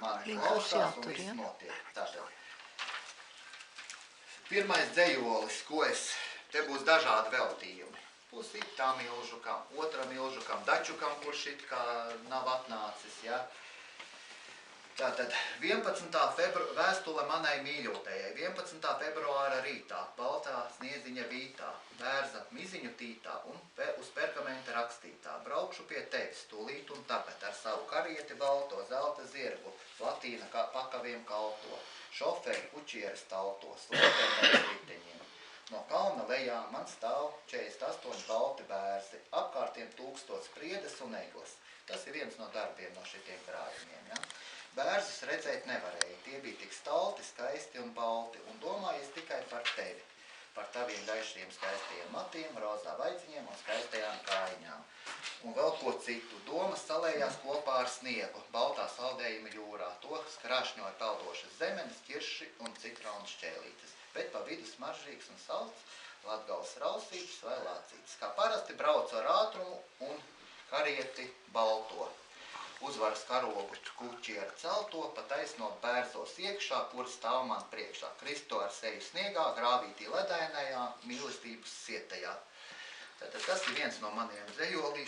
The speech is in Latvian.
mani klausās un viss notiek. Tātad. Pirmais dzējolis, ko te būs dažādi veltījumi. Būs tam ilžukam, otram ilžukam, dačukam, kurš it kā nav atnācis, ja. Tātad 11. vēstule manai mīļotējai, 11. februāra rītā, baltā snieziņa vītā, bērza miziņu tītā un uz pergamenta rakstītā. Braukšu pie tevis tūlīt un tagad ar savu karieti balto, zelta zirgu, platīna pakaviem kalto, šoferi kučieres taltos, lopēm riteņiem. No kalna lejā man stāv 48 balti bērzi, apkārtiem 1000 spriedes un egles. Tas ir viens no darbiem no šitiem krājumiem, ja? Bērzus redzēt nevarēja, tie bija tik stalti, skaisti un balti, un domājies tikai par tevi, par taviem gaišiem skaistajiem matiem, rozā vaidziņiem un skaistajām kājiņām. Un vēl ko citu, domas salējās kopā ar sniegu, baltā saldējuma jūrā, to skrāšņoja peldošas zemenes, ķirši un citronu šķēlītes, bet pa vidu smaržīgs un salds, Latgales rausītis vai lācītis, kā parasti braucu ar ātrumu un karieti balto. Uzvaras karogu kuķi ar celto, pa taisno bērzos iekšā, kur stāv man priekšā. Kristo ar seju sniegā, grāvītī ledainajā, mīlestības sietajā. Tātad tas ir viens no maniem dzējolīšiem.